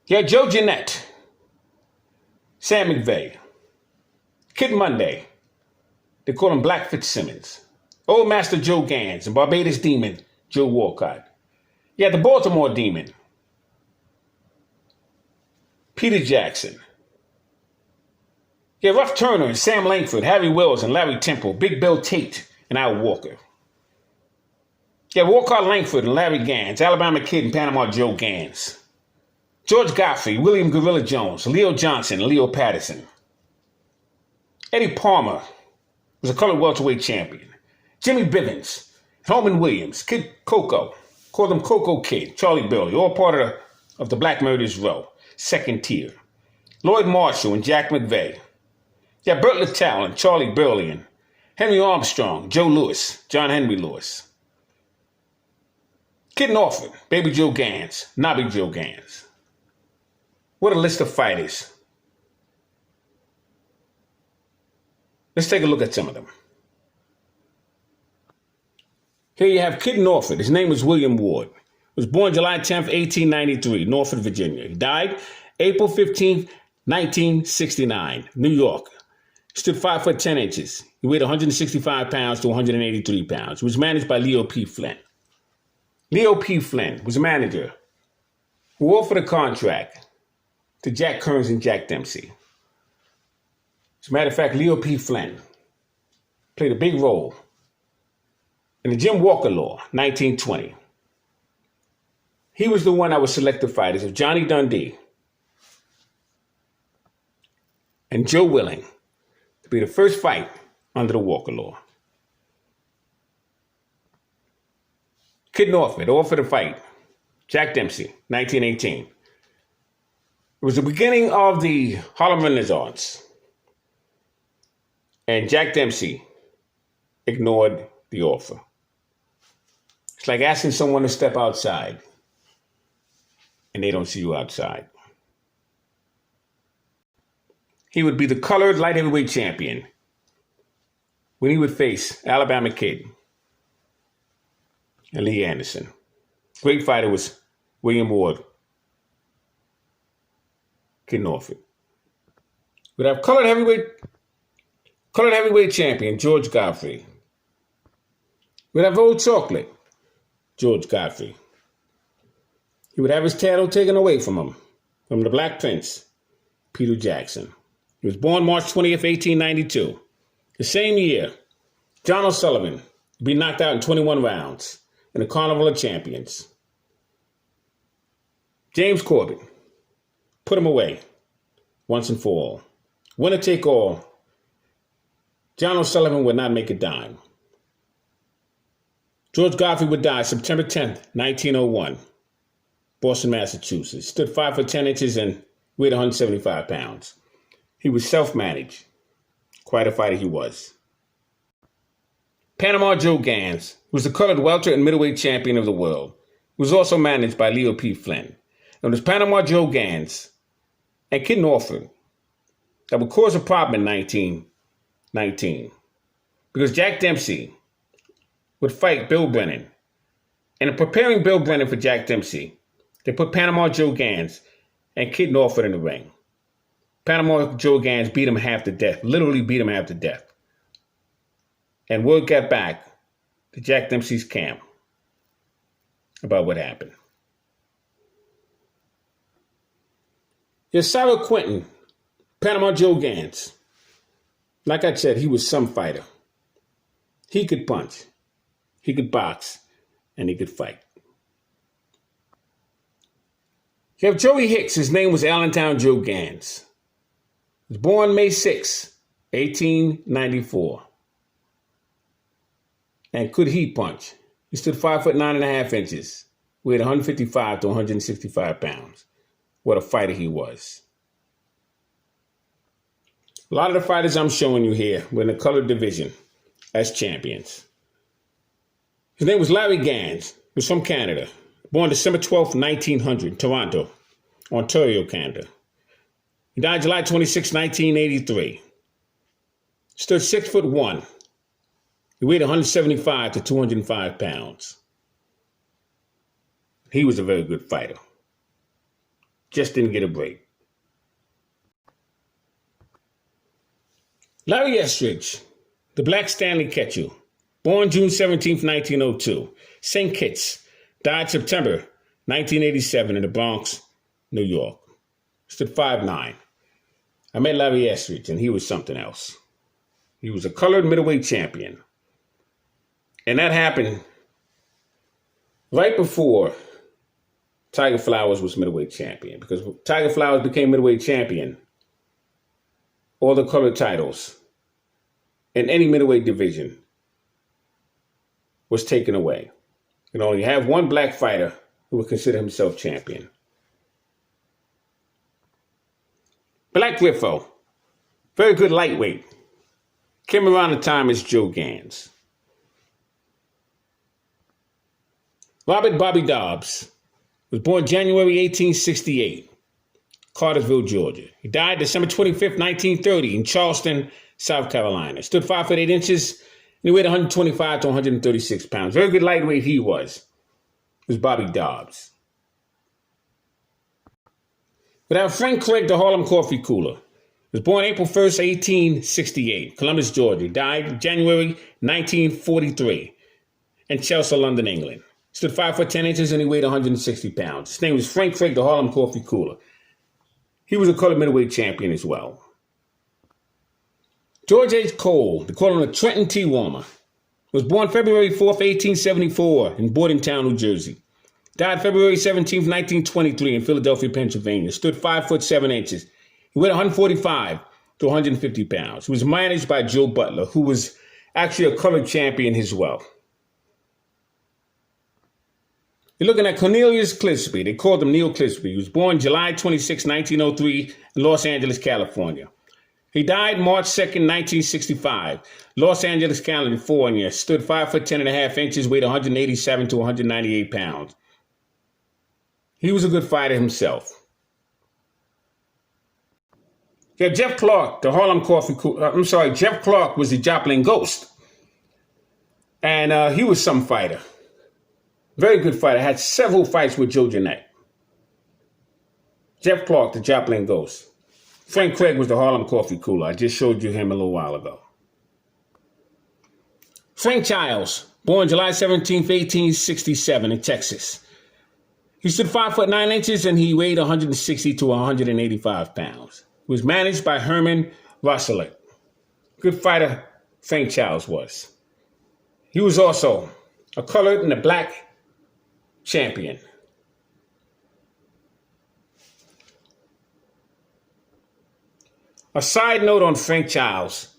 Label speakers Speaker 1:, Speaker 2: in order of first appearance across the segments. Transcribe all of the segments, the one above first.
Speaker 1: You had Joe Jeanette, Sam McVeigh, Kid Monday. They call him Black Fitzsimmons. Old Master Joe Gans and Barbados Demon Joe Walcott. You had the Baltimore Demon, Peter Jackson. You had Ruff Turner and Sam Langford, Harry Wells and Larry Temple, Big Bill Tate and Al Walker. You had Walcott Langford and Larry Gans, Alabama Kid and Panama Joe Gans. George Godfrey, William Gorilla Jones, Leo Johnson, and Leo Patterson. Eddie Palmer was a colored welterweight champion. Jimmy Bivens, Holman Williams, Kid Coco, called him Coco Kid, Charlie Billy, all part of the Black Murderers Row, second tier. Lloyd Marshall and Jack McVeigh. Yeah, Burt Littell and Charlie Burley and Henry Armstrong, Joe Lewis, John Henry Lewis. Kid Norfolk, Baby Joe Gans, Nobby Joe Gans. What a list of fighters. Let's take a look at some of them. Here you have Kid Norfolk. His name was William Ward. He was born July 10th, 1893, Norfolk, Virginia. He died April 15th, 1969, New York. He stood 5 foot 10 inches. He weighed 165 pounds to 183 pounds. He was managed by Leo P. Flynn. Leo P. Flynn was a manager who offered a contract to Jack Kearns and Jack Dempsey. As a matter of fact, Leo P. Flynn played a big role in the Jim Walker Law, 1920. He was the one that would select the fighters of Johnny Dundee and Joe Willing to be the first fight under the Walker Law. Kid Norfolk offered a fight, Jack Dempsey, 1918. It was the beginning of the Harlem Renaissance, and Jack Dempsey ignored the offer. It's like asking someone to step outside, and they don't see you outside. He would be the colored light heavyweight champion when he would face Alabama Kid and Lee Anderson. Great fighter was William Ward. Kid Norfolk. We'd have colored heavyweight champion George Godfrey. We'd have Old Chocolate, George Godfrey. He would have his title taken away from him, from the Black Prince, Peter Jackson. He was born March 20th, 1892. The same year, John O'Sullivan would be knocked out in 21 rounds in the Carnival of Champions. James Corbett put him away once and for all. Winner take all. John O'Sullivan would not make a dime. George Godfrey would die September 10th, 1901, Boston, Massachusetts. Stood 5 foot 10 inches and weighed 175 pounds. He was self-managed. Quite a fighter he was. Panama Joe Gans was the colored welter and middleweight champion of the world. He was also managed by Leo P. Flynn. It was Panama Joe Gans and Kid Norfolk that would cause a problem in 1919 because Jack Dempsey would fight Bill Brennan. And in preparing Bill Brennan for Jack Dempsey, they put Panama Joe Gans and Kid Norfolk in the ring. Panama Joe Gans beat him half to death, literally beat him half to death. And word got back to Jack Dempsey's camp about what happened. Here's Cyril Quinton, Panama Joe Gans. Like I said, he was some fighter. He could punch, he could box, and he could fight. You have Joey Hicks. His name was Allentown Joe Gans. He was born May 6, 1894. And could he punch? He stood 5 foot 9.5 inches, weighed 155 to 165 pounds. What a fighter he was. A lot of the fighters I'm showing you here were in the colored division as champions. His name was Larry Gans. He was from Canada. Born December 12th, 1900, Toronto, Ontario, Canada. He died July 26, 1983. Stood 6 foot 1. He weighed 175 to 205 pounds. He was a very good fighter. Just didn't get a break. Larry Estridge, the Black Stanley Ketchel, born June 17, 1902, St. Kitts, died September 1987 in the Bronx, New York. Stood 5'9". I met Larry Estridge, and he was something else. He was a colored middleweight champion. And that happened right before Tiger Flowers was middleweight champion. Because when Tiger Flowers became middleweight champion, all the colored titles in any middleweight division was taken away. You know, you have one black fighter who would consider himself champion. Black Griffo, very good lightweight. Came around the time as Joe Gans. Robert Bobby Dobbs was born January 1868, Cartersville, Georgia. He died December 25th, 1930 in Charleston, South Carolina. Stood 5'8" and he weighed 125 to 136 pounds. Very good lightweight he was. It was Bobby Dobbs. We have Frank Craig, the Harlem Coffee Cooler. He was born April 1st, 1868, Columbus, Georgia. He died January 1943 in Chelsea, London, England. Stood 5'10" and he weighed 160 pounds. His name was Frank Craig, the Harlem Coffee Cooler. He was a colored middleweight champion as well. George H. Cole, they call him the Trenton Tea Warmer, was born February 4th, 1874 in Bordentown, New Jersey. Died February 17th, 1923 in Philadelphia, Pennsylvania. Stood 5'7". He weighed 145 to 150 pounds. He was managed by Joe Butler, who was actually a colored champion as well. You're looking at Cornelius Clisby. They called him Neil Clisby. He was born July 26, 1903 in Los Angeles, California. He died March 2nd, 1965, Los Angeles, California. Stood 5'10.5", weighed 187 to 198 pounds. He was a good fighter himself. Yeah, Jeff Clark, the Harlem Coffee Cooler. Jeff Clark was the Joplin Ghost. And he was some fighter. Very good fighter. Had several fights with Joe Jeanette. Jeff Clark, the Joplin Ghost. Frank Craig was the Harlem Coffee Cooler. I just showed you him a little while ago. Frank Childs, born July 17, 1867 in Texas. He stood 5'9" and he weighed 160 to 185 pounds. He was managed by Herman Rosselet. Good fighter Frank Childs was. He was also a colored and a black champion. A side note on Frank Childs.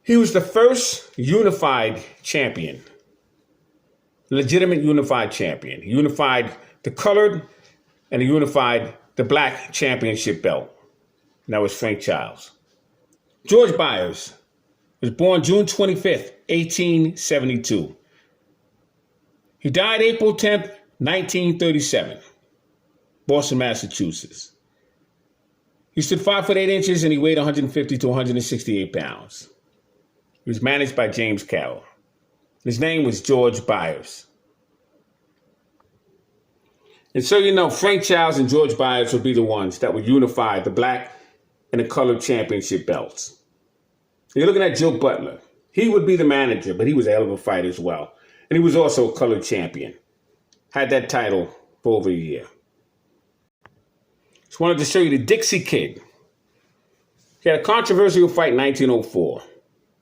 Speaker 1: He was the first unified champion. Legitimate unified champion. He unified the colored and he unified the black championship belt. And that was Frank Childs. George Byers was born June 25th, 1872. He died April 10th, 1937, Boston, Massachusetts. He stood 5'8" and he weighed 150 to 168 pounds. He was managed by James Carroll. His name was George Byers. And so, you know, Frank Childs and George Byers would be the ones that would unify the black and the colored championship belts. You're looking at Joe Butler. He would be the manager, but he was a hell of a fighter as well. And he was also a colored champion. Had that title for over a year. Just wanted to show you the Dixie Kid. He had a controversial fight in 1904. It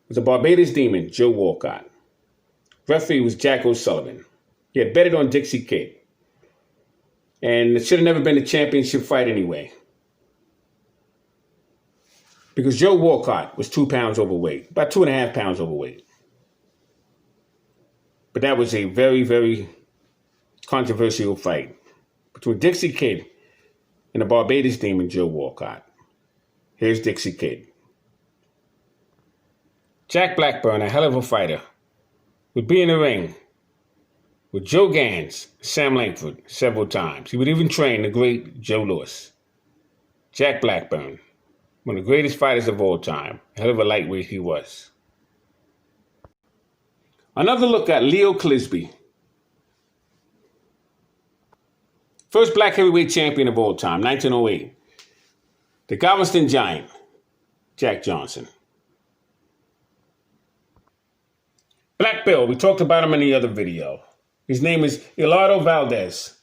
Speaker 1: was a Barbados Demon, Joe Walcott. Referee was Jack O'Sullivan. He had betted on Dixie Kid. And it should have never been a championship fight anyway. Because Joe Walcott was 2 pounds overweight. About 2.5 pounds overweight. But that was a very, very controversial fight between Dixie Kid and the Barbados Demon, Joe Walcott. Here's Dixie Kid. Jack Blackburn, a hell of a fighter, would be in the ring with Joe Gans, Sam Langford, several times. He would even train the great Joe Louis. Jack Blackburn, one of the greatest fighters of all time. A hell of a lightweight he was. Another look at Leo Clisby. First black heavyweight champion of all time, 1908. The Galveston Giant, Jack Johnson. Black Bill, we talked about him in the other video. His name is Eduardo Valdez.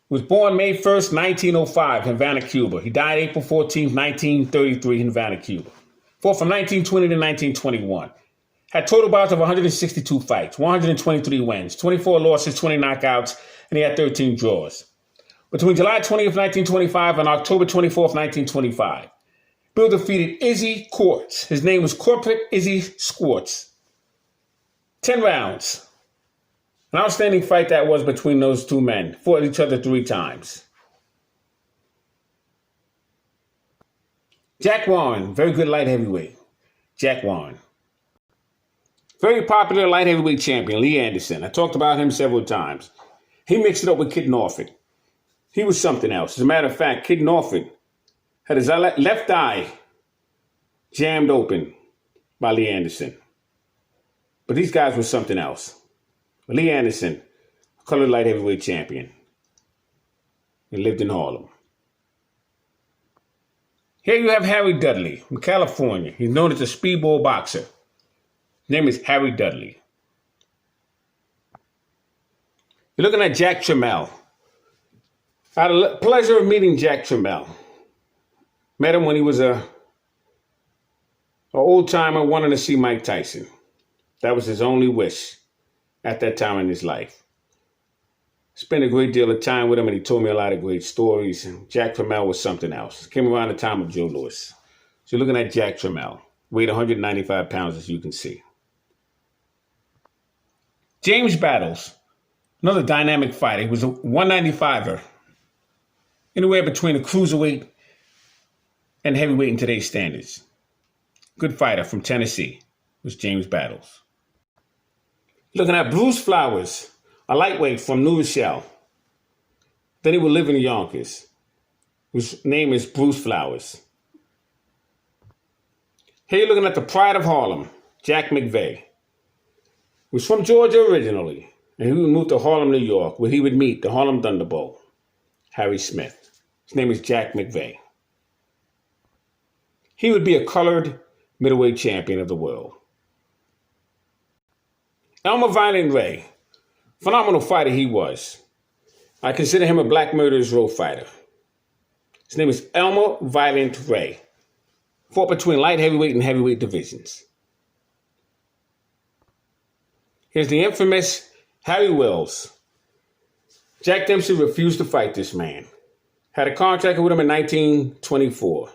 Speaker 1: He was born May 1st, 1905 in Havana, Cuba. He died April 14th, 1933 in Havana, Cuba. Fought from 1920 to 1921. Had total bouts of 162 fights, 123 wins, 24 losses, 20 knockouts, and he had 13 draws. Between July 20th, 1925 and October 24th, 1925, Bill defeated Izzy Quartz. His name was Corporate Izzy Squartz. 10 rounds. An outstanding fight that was between those two men. Fought each other 3 times. Jack Warren, very good light heavyweight. Jack Warren. Very popular light heavyweight champion, Lee Anderson. I talked about him several times. He mixed it up with Kid Norfolk. He was something else. As a matter of fact, Kid Norfolk had his left eye jammed open by Lee Anderson. But these guys were something else. Lee Anderson, colored light heavyweight champion. He lived in Harlem. Here you have Harry Dudley from California. He's known as a speedball boxer. His name is Harry Dudley. You're looking at Jack Trammell. I had the pleasure of meeting Jack Trammell. Met him when he was an old-timer wanting to see Mike Tyson. That was his only wish at that time in his life. Spent a great deal of time with him, and he told me a lot of great stories. And Jack Trammell was something else. Came around the time of Joe Louis. So you're looking at Jack Trammell. Weighed 195 pounds, as you can see. James Battles, another dynamic fighter. He was a 195er. Anywhere between a cruiserweight and heavyweight in today's standards. Good fighter from Tennessee was James Battles. Looking at Bruce Flowers, a lightweight from New Rochelle. Then he would live in Yonkers. His name is Bruce Flowers. Here you're looking at the pride of Harlem, Jack McVeigh. He was from Georgia originally, and he would move to Harlem, New York, where he would meet the Harlem Thunderbolt, Harry Smith. His name is Jack McVeigh. He would be a colored middleweight champion of the world. Elmer Violent Ray, phenomenal fighter he was. I consider him a Black Murderers Row fighter. His name is Elmer Violent Ray. Fought between light heavyweight and heavyweight divisions. Here's the infamous Harry Wells. Jack Dempsey refused to fight this man. Had a contract with him in 1924.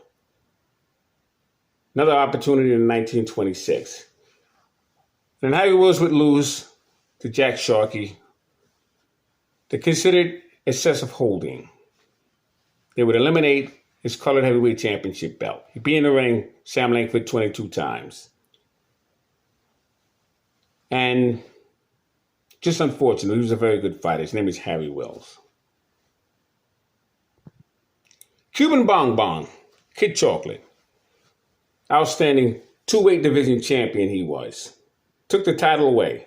Speaker 1: Another opportunity in 1926. And Harry Wells would lose to Jack Sharkey. They considered excessive holding. They would eliminate his colored heavyweight championship belt. He'd be in the ring, Sam Langford, 22 times. And just unfortunate, he was a very good fighter. His name is Harry Wells. Cuban Bong Bong, Kid Chocolate. Outstanding 2-weight division champion he was. Took the title away.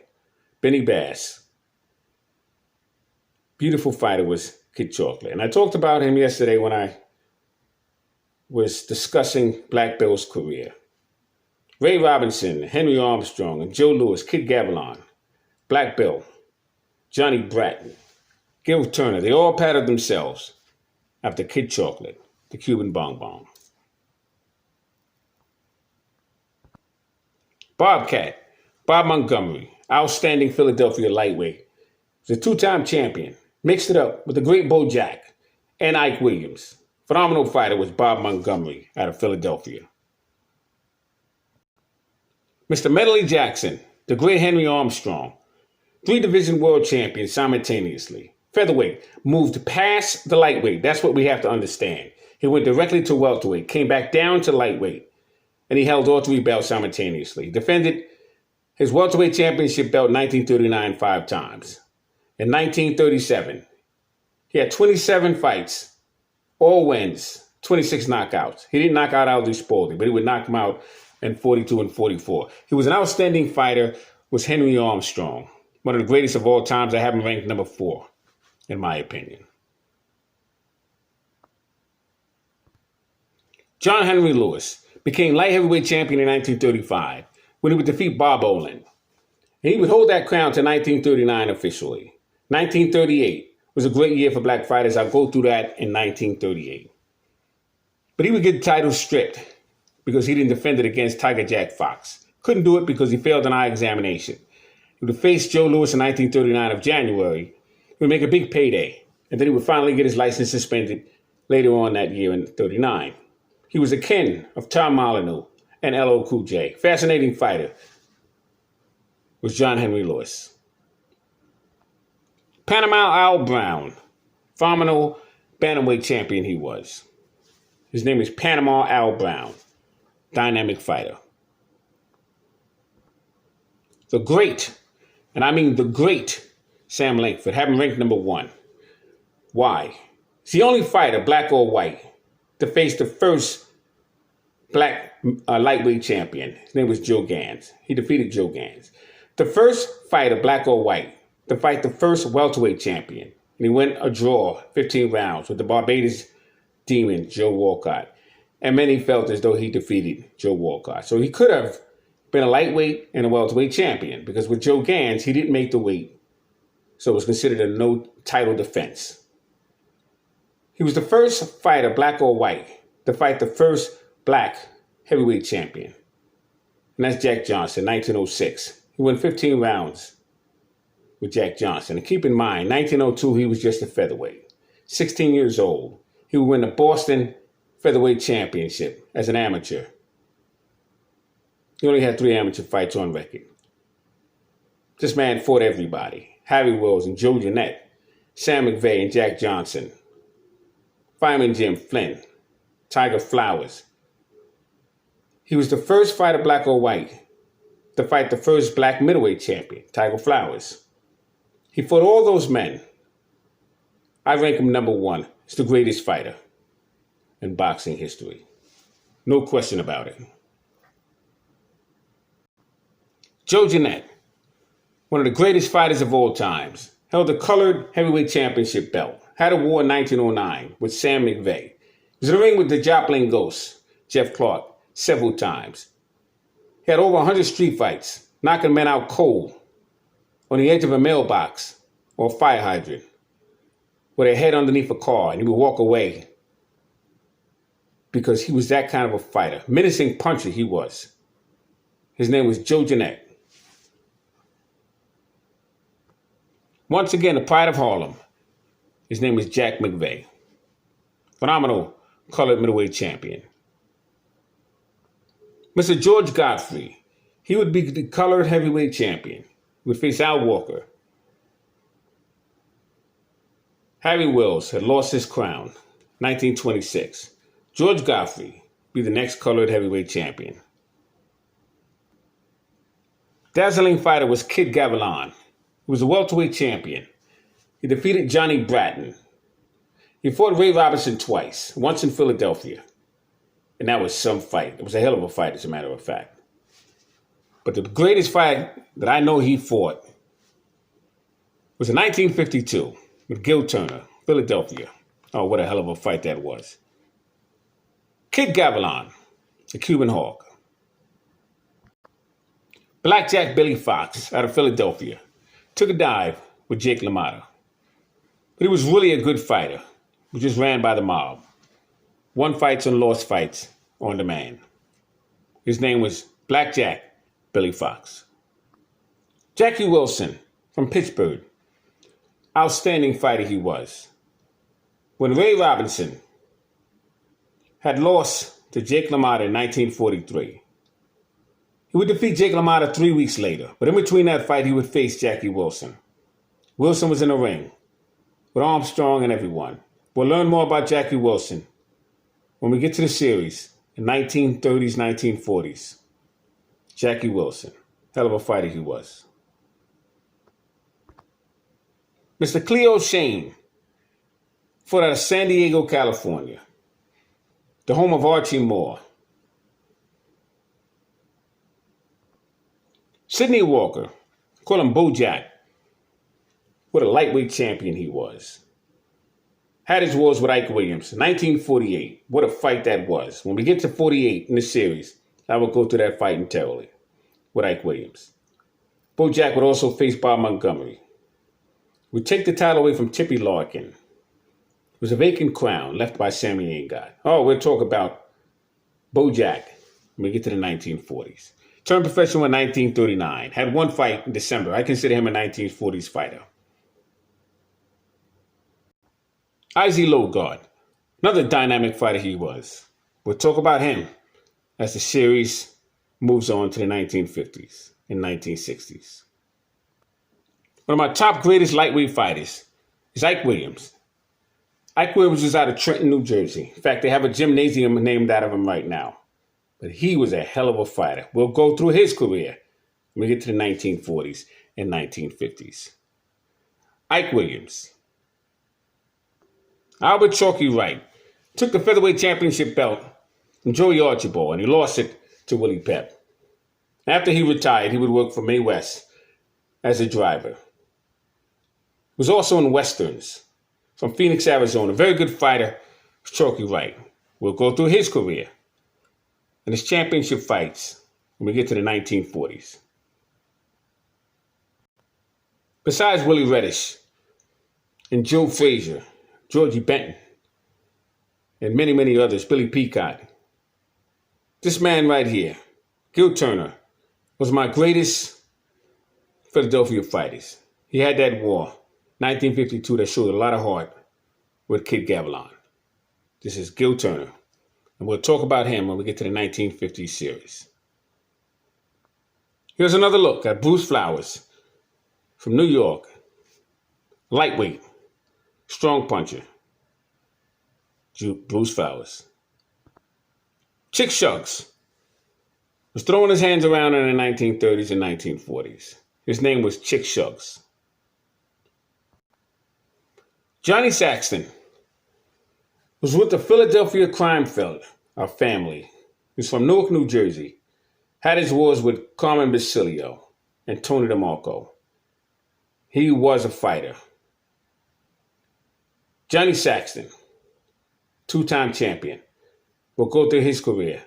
Speaker 1: Benny Bass. Beautiful fighter was Kid Chocolate. And I talked about him yesterday when I was discussing Black Bill's career. Ray Robinson, Henry Armstrong, and Joe Louis, Kid Gavilan, Black Bill, Johnny Bratton, Gil Turner, they all patterned themselves after Kid Chocolate, the Cuban Bong Bong. Bobcat, Bob Montgomery, outstanding Philadelphia lightweight. He's a 2-time champion. Mixed it up with the great Bo Jack and Ike Williams. Phenomenal fighter was Bob Montgomery out of Philadelphia. Mr. Medley Jackson, the great Henry Armstrong. 3-division world champion simultaneously. Featherweight, moved past the lightweight. That's what we have to understand. He went directly to welterweight, came back down to lightweight, and he held all 3 belts simultaneously. Defended his welterweight championship belt in 1939 5 times. In 1937, he had 27 fights, all wins, 26 knockouts. He didn't knock out Aldo Spaulding, but he would knock him out in 42 and 44. He was an outstanding fighter, was Henry Armstrong. One of the greatest of all times. I have him ranked number 4, in my opinion. John Henry Lewis became light heavyweight champion in 1935 when he would defeat Bob Olin. And he would hold that crown to 1939 officially. 1938 was a great year for black fighters. I'll go through that in 1938. But he would get the title stripped because he didn't defend it against Tiger Jack Fox. Couldn't do it because he failed an eye examination. He would face Joe Louis in 1939 of January. He would make a big payday. And then he would finally get his license suspended later on that year in 39. He was a kin of Tom Molyneux and LL Cool J. Fascinating fighter was John Henry Lewis. Panama Al Brown, phenomenal bantamweight champion he was. His name is Panama Al Brown, dynamic fighter. The great, and I mean the great, Sam Langford, have him ranked number 1. Why? He's the only fighter, black or white, to face the first black lightweight champion. His name was Joe Gans. He defeated Joe Gans. The first fighter, black or white, to fight the first welterweight champion. And he went a draw, 15 rounds, with the Barbados Demon, Joe Walcott. And many felt as though he defeated Joe Walcott. So he could have been a lightweight and a welterweight champion, because with Joe Gans, he didn't make the weight. So it was considered a no title defense. He was the first fighter, black or white, to fight the first black heavyweight champion. And that's Jack Johnson, 1906. He won 15 rounds with Jack Johnson. And keep in mind, 1902, he was just a featherweight. 16 years old. He would win the Boston Featherweight Championship as an amateur. He only had 3 amateur fights on record. This man fought everybody. Harry Wills and Joe Jeanette, Sam McVeigh and Jack Johnson, Fireman Jim Flynn, Tiger Flowers. He was the first fighter, black or white, to fight the first black middleweight champion, Tiger Flowers. He fought all those men. I rank him number 1. He's the greatest fighter in boxing history. No question about it. Joe Jeanette, one of the greatest fighters of all times, held the colored heavyweight championship belt, had a war in 1909 with Sam McVeigh. He was in the ring with the Joplin Ghost, Jeff Clark, several times. He had over 100 street fights, knocking men out cold on the edge of a mailbox or a fire hydrant with their head underneath a car, and he would walk away because he was that kind of a fighter. Menacing puncher he was. His name was Joe Jeanette. Once again, the pride of Harlem. His name was Jack McVeigh. Phenomenal colored middleweight champion. Mr. George Godfrey, he would be the colored heavyweight champion. He would face Al Walker. Harry Wills had lost his crown, 1926. George Godfrey be the next colored heavyweight champion. Dazzling fighter was Kid Gavilan. He was a welterweight champion. He defeated Johnny Bratton. He fought Ray Robinson twice, once in Philadelphia. And that was some fight. It was a hell of a fight, as a matter of fact. But the greatest fight that I know he fought was in 1952 with Gil Turner, Philadelphia. Oh, what a hell of a fight that was. Kid Gavilan, the Cuban Hawk. Blackjack Billy Fox out of Philadelphia took a dive with Jake LaMotta. But he was really a good fighter who just ran by the mob. Won fights and lost fights on demand. His name was Blackjack Billy Fox. Jackie Wilson from Pittsburgh. Outstanding fighter he was. When Ray Robinson had lost to Jake LaMotta in 1943, he would defeat Jake LaMotta 3 weeks later. But in between that fight, he would face Jackie Wilson. Wilson was in the ring with Armstrong and everyone. We'll learn more about Jackie Wilson when we get to the series in 1930s, 1940s. Jackie Wilson. Hell of a fighter he was. Mr. Cleo Shane fought out of San Diego, California, the home of Archie Moore. Sidney Walker, call him Bojack, what a lightweight champion he was. Had his wars with Ike Williams. 1948. What a fight that was. When we get to 48 in the series, I will go through that fight entirely with Ike Williams. Bojack would also face Bob Montgomery. Would take the title away from Tippy Larkin. It was a vacant crown left by Sammy Agard. Oh, we'll talk about Bojack when we get to the 1940s. Turned professional in 1939. Had one fight in December. I consider him a 1940s fighter. Izzy Logard. Another dynamic fighter he was. We'll talk about him as the series moves on to the 1950s and 1960s. One of my top greatest lightweight fighters is Ike Williams. Ike Williams was out of Trenton, New Jersey. In fact, they have a gymnasium named out of him right now. But he was a hell of a fighter. We'll go through his career when we get to the 1940s and 1950s. Ike Williams. Albert Chalky Wright took the featherweight championship belt from Joey Archibald, and he lost it to Willie Pep. After he retired, he would work for Mae West as a driver. He was also in Westerns from Phoenix, Arizona. Very good fighter, Chalky Wright. We'll go through his career and his championship fights when we get to the 1940s. Besides Willie Reddish and Joe Frazier, Georgie Benton, and many, many others, Billy Peacock, this man right here, Gil Turner, was my greatest Philadelphia fighters. He had that war, 1952, that showed a lot of heart with Kid Gavilan. This is Gil Turner, and we'll talk about him when we get to the 1950s series. Here's another look at Bruce Flowers from New York. Lightweight, strong puncher, Bruce Flowers. Chick Shuggs was throwing his hands around in the 1930s and 1940s. His name was Chick Shuggs. Johnny Saxton was with the Philadelphia crime family. He's from Newark, New Jersey. Had his wars with Carmen Basilio and Tony DeMarco. He was a fighter. Johnny Saxton, two-time champion. We'll go through his career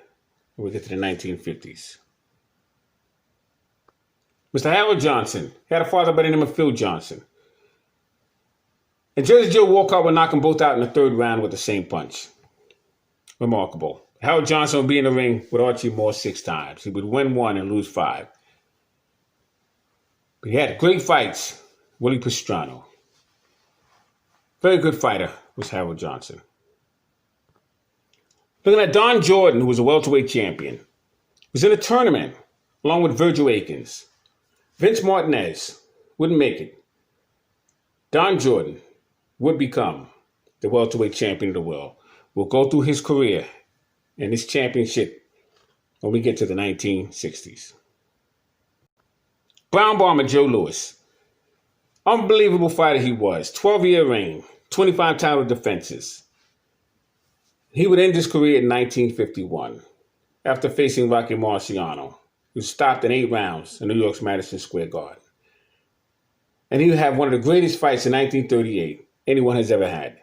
Speaker 1: when we get to the 1950s. Mr. Harold Johnson had a father by the name of Phil Johnson. And Jersey Joe Walcott would knock them both out in the third round with the same punch. Remarkable. Harold Johnson would be in the ring with Archie Moore 6 times. He would win 1 and lose 5. But he had great fights. Willie Pastrano. Very good fighter was Harold Johnson. Looking at Don Jordan, who was a welterweight champion. He was in a tournament along with Virgil Akins. Vince Martinez wouldn't make it. Don Jordan would become the welterweight champion of the world. We'll go through his career and his championship when we get to the 1960s. Brown Bomber Joe Louis. Unbelievable fighter he was. 12-year reign, 25 title defenses. He would end his career in 1951 after facing Rocky Marciano, who stopped in 8 rounds in New York's Madison Square Garden. And he would have one of the greatest fights in 1938 anyone has ever had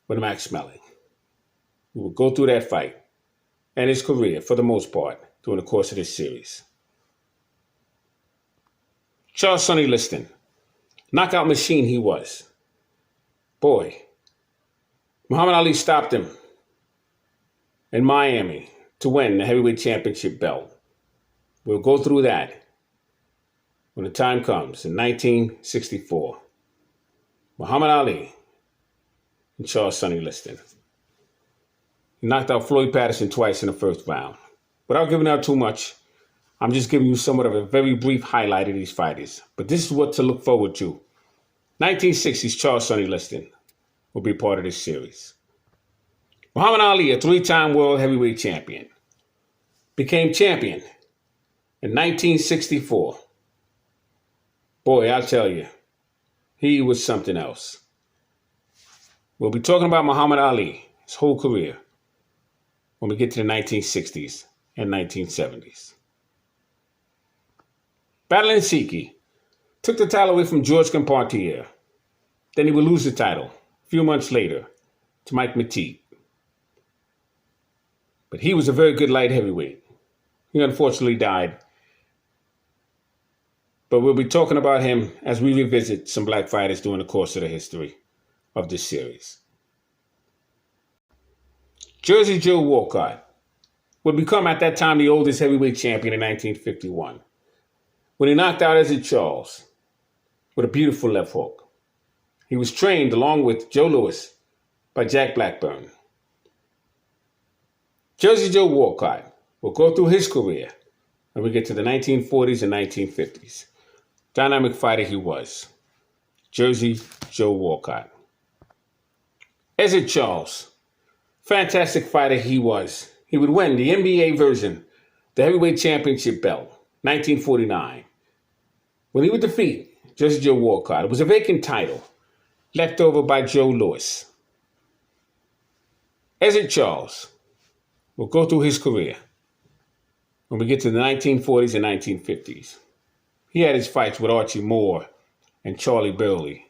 Speaker 1: with Max Schmeling. We will go through that fight and his career, for the most part, during the course of this series. Charles Sonny Liston. Knockout machine he was. Boy, Muhammad Ali stopped him in Miami to win the heavyweight championship belt. We'll go through that when the time comes in 1964. Muhammad Ali and Charles Sonny Liston. He knocked out Floyd Patterson twice in the first round. Without giving out too much, I'm just giving you somewhat of a very brief highlight of these fighters. But this is what to look forward to. 1960s Charles Sonny Liston will be part of this series. Muhammad Ali, a 3-time world heavyweight champion, became champion in 1964. Boy, I'll tell you, he was something else. We'll be talking about Muhammad Ali, his whole career, when we get to the 1960s and 1970s. Battling Siki took the title away from George Compartier. Then he would lose the title a few months later to Mike Matteet. But he was a very good light heavyweight. He unfortunately died. But we'll be talking about him as we revisit some black fighters during the course of the history of this series. Jersey Joe Walcott would become at that time the oldest heavyweight champion in 1951 when he knocked out Ezzard Charles with a beautiful left hook. He was trained along with Joe Louis by Jack Blackburn. Jersey Joe Walcott will go through his career when we get to the 1940s and 1950s. Dynamic fighter he was. Jersey Joe Walcott. Ezzard Charles. Fantastic fighter he was. He would win the NBA version, the heavyweight championship belt, 1949. When he would defeat Jersey Joe Walcott, it was a vacant title left over by Joe Louis. Ezzard Charles will go through his career when we get to the 1940s and 1950s. He had his fights with Archie Moore and Charlie Burley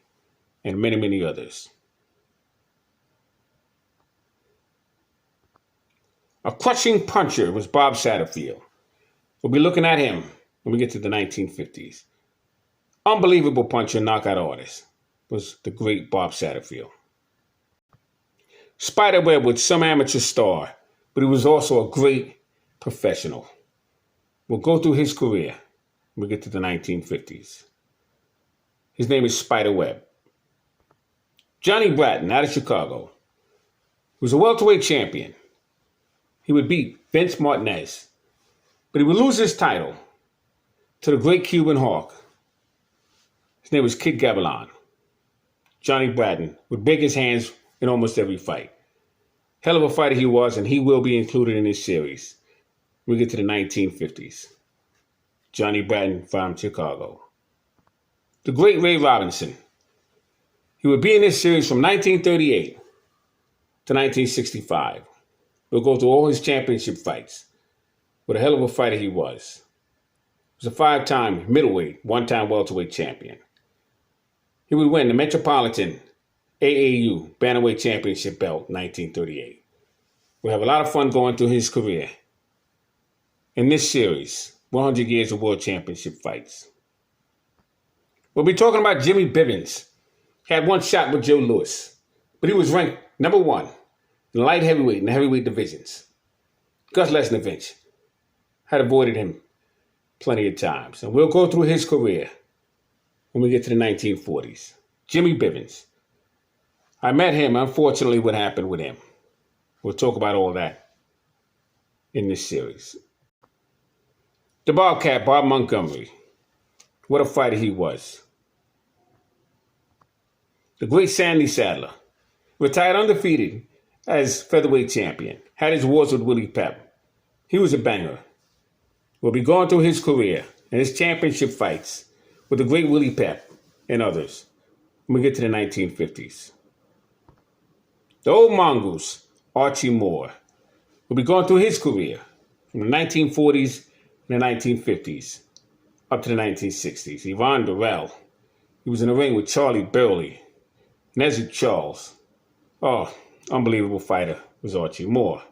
Speaker 1: and many, many others. A crushing puncher was Bob Satterfield. We'll be looking at him when we get to the 1950s. Unbelievable puncher and knockout artist was the great Bob Satterfield. Spiderweb was some amateur star, but he was also a great professional. We'll go through his career when we get to the 1950s. His name is Spiderweb. Johnny Bratton out of Chicago, who was a welterweight champion. He would beat Vince Martinez, but he would lose his title to the great Cuban Hawk. His name was Kid Gavilan. Johnny Bratton would break his hands in almost every fight. Hell of a fighter he was, and he will be included in this series. We get to the 1950s. Johnny Bratton from Chicago. The great Ray Robinson. He would be in this series from 1938 to 1965. We'll go through all his championship fights. What a hell of a fighter he was. He was a 5-time middleweight, 1-time welterweight champion. He would win the Metropolitan AAU Bantamweight Championship belt in 1938. We'll have a lot of fun going through his career in this series, 100 years of world championship fights. We'll be talking about Jimmy Bivens. He had one shot with Joe Louis, but he was ranked number 1 in the light heavyweight and the heavyweight divisions. Gus Lesnievich had avoided him plenty of times. And we'll go through his career when we get to the 1940s. Jimmy Bivens. I met him. Unfortunately, what happened with him. We'll talk about all that in this series. The Bobcat, Bob Montgomery. What a fighter he was. The great Sandy Sadler. Retired undefeated as featherweight champion. Had his wars with Willie Pep. He was a banger. We'll be going through his career and his championship fights with the great Willie Pep and others when we get to the 1950s. The old mongoose, Archie Moore. We'll be going through his career from the 1940s and the 1950s up to the 1960s. Yvonne Durrell. He was in the ring with Charlie Burley and Ezzard Charles. Oh, unbelievable fighter was Archie Moore.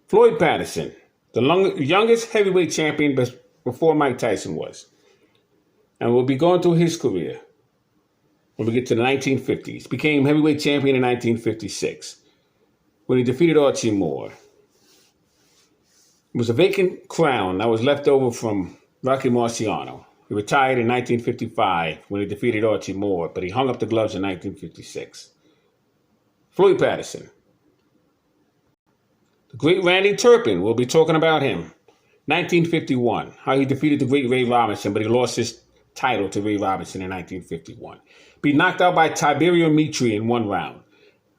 Speaker 1: Floyd Patterson, the youngest heavyweight champion before Mike Tyson was. And we'll be going through his career when we get to the 1950s. Became heavyweight champion in 1956 when he defeated Archie Moore. It was a vacant crown that was left over from Rocky Marciano. He retired in 1955 when he defeated Archie Moore, but he hung up the gloves in 1956. Floyd Patterson. The great Randy Turpin, we'll be talking about him. 1951, how he defeated the great Ray Robinson, but he lost his title to Ray Robinson in 1951. Be knocked out by Tiberio Mitri in 1 round.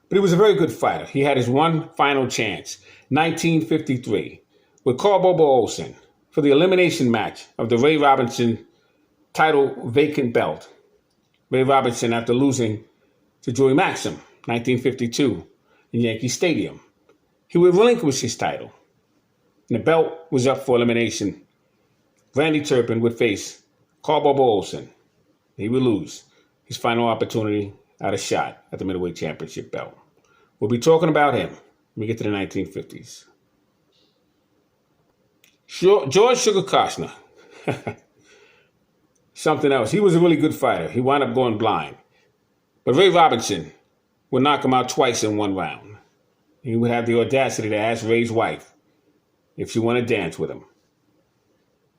Speaker 1: But he was a very good fighter. He had his one final chance, 1953, with Carl Bobo Olsen for the elimination match of the Ray Robinson title vacant belt. Ray Robinson, after losing to Joey Maxim, 1952, in Yankee Stadium. He would relinquish his title. And the belt was up for elimination. Randy Turpin would face Carl Bobo Olsen. He would lose his final opportunity had a shot at the middleweight championship belt. We'll be talking about him when we get to the 1950s. George Sugar Costner. Something else. He was a really good fighter. He wound up going blind. But Ray Robinson would knock him out twice in one round. He would have the audacity to ask Ray's wife if she wanted to dance with him.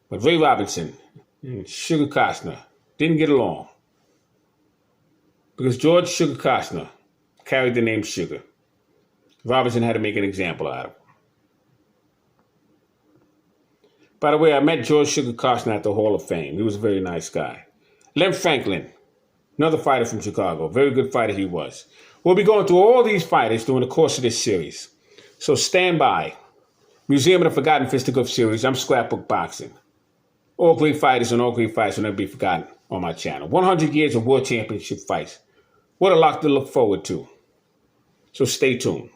Speaker 1: But Ray Robinson and Sugar Costner didn't get along because George Sugar Costner carried the name Sugar. Robinson had to make an example out of him. By the way, I met George Sugar Costner at the Hall of Fame. He was a very nice guy. Lem Franklin, another fighter from Chicago. Very good fighter he was. We'll be going through all these fighters during the course of this series. So stand by. Museum of the Forgotten Fisticuffs Series. I'm Scrapbook Boxing. All great fighters and all great fights will never be forgotten on my channel. 100 years of world championship fights. What a lot to look forward to. So stay tuned.